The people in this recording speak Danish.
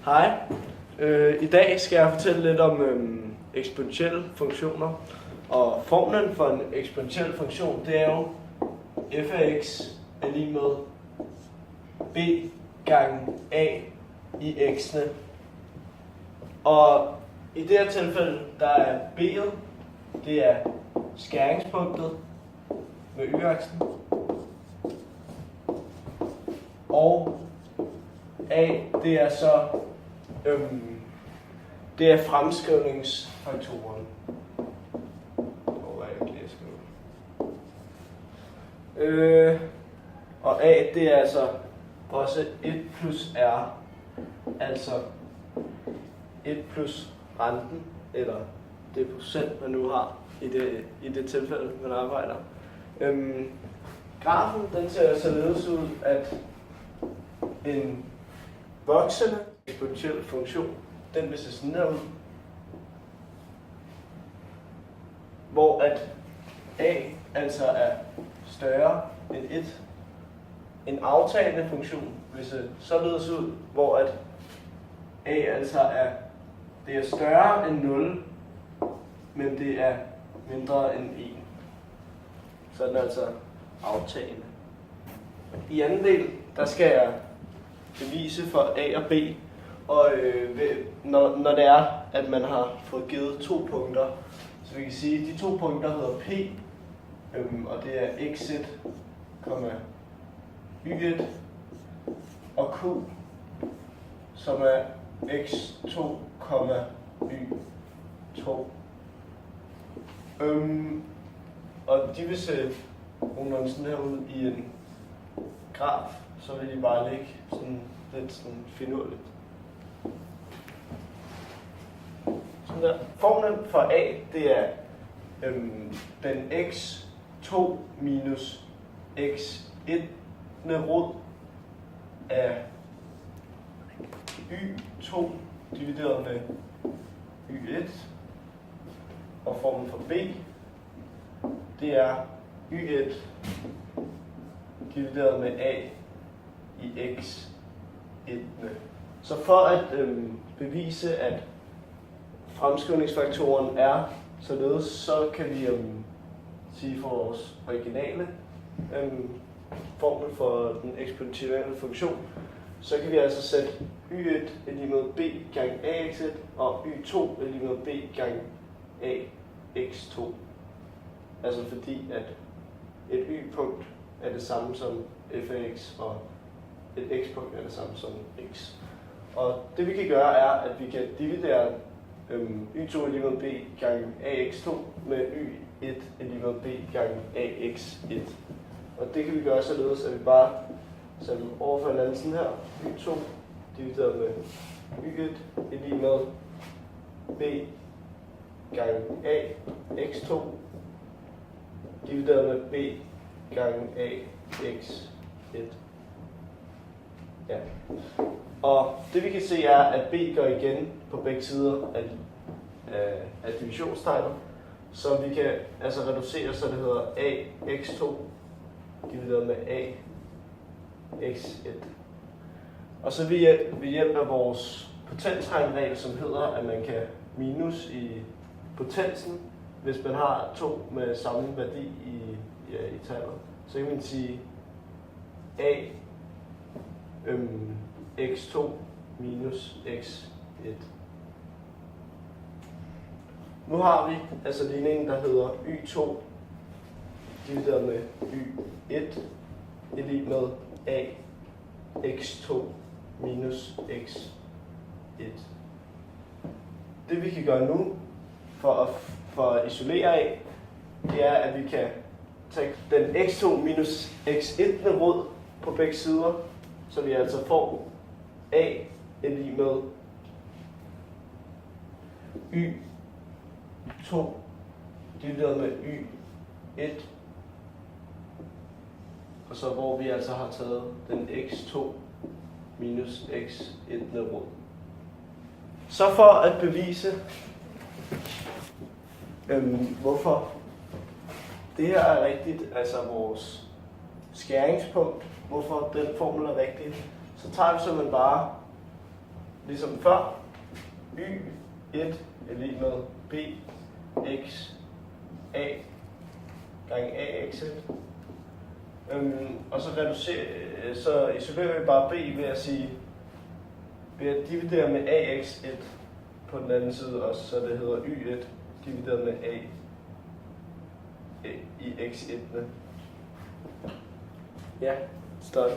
Hej. I dag skal jeg fortælle lidt om eksponentielle funktioner. Og formlen for en eksponentiel funktion, det er jo f af x er lige med b gange a i x'ene. Og i det her tilfælde, der er b'et, det er skæringspunktet med y-aksen. Og a, det er så det er fremskrivningsfaktoren. Og a, det er altså også 1 plus r, altså 1 plus renten, eller det procent, man nu har i det tilfælde, man arbejder. Grafen, den ser således ud, at en voksende eksponentiel funktion, den vil se sådan her ud, hvor at a altså er større end 1. En aftagende funktion vil se således ud, hvor at a altså det er større end 0, men det er mindre end 1. Så den er altså aftagende. I anden del, der skal jeg bevise for a og b, og når det er, at man har fået givet 2 punkter, så vi kan sige, at de 2 punkter hedder p, og det er x1, y1, og q, som er x2, y2. Og de vil se nogenlunde sådan her ud i en graf, så vil de bare ligge sådan lidt sådan finurligt. Sådan der. Formlen for a, det er den x2 minus x1 rod af y2 divideret med y1, og formlen for b, det er y1 divideret med a i x1. Så for at bevise, at fremskrivningsfaktoren er således, så kan vi sige for vores originale formel for den eksponentielle funktion, så kan vi altså sætte y1 er lige med b gange ax1, og y2 er lige med b gange ax2. Altså fordi at et y-punkt er det samme som f af x, og et x-punkt er det samme som x. Og det vi kan gøre er, at vi kan dividere y2 er lige med b gange ax2 med y1 er lige med b gange ax1. Og det kan vi gøre således, at vi bare sætter dem over for hinanden sådan her. y2 divideret med y1 er lige med b gange ax2 divideret med b gange ax1. Ja. Og det vi kan se er, at b går igen på begge sider af divisionstegnet. Så vi kan altså reducere, så det hedder ax2 divideret med ax1. Og så ved hjælp af vores potensregnregel, som hedder, at man kan minus i potensen, hvis man har 2 med samme værdi i tallet, så kan man sige a x2 minus x1. Nu har vi altså ligningen, der hedder y2 divideret med y1 er lig med a x2 minus x1. Det vi kan gøre nu for at isolere af, det er, at vi kan tage den x2 minus x1 rod på begge sider, så vi altså får a er lig med y2 divideret med y1, og så hvor vi altså har taget den x2 minus x1 rod. Så for at bevise, hvorfor det her er rigtigt, altså vores skæringspunkt, hvorfor den formel er rigtig, så tager vi simpelthen bare ligesom før. Y1 er lige med bx a gange ax1. Og så så isolerer vi bare b ved at sige, ved at dividere med ax1 på den anden side også, så det hedder y1 divideret med a i x1'ene. Ja, start.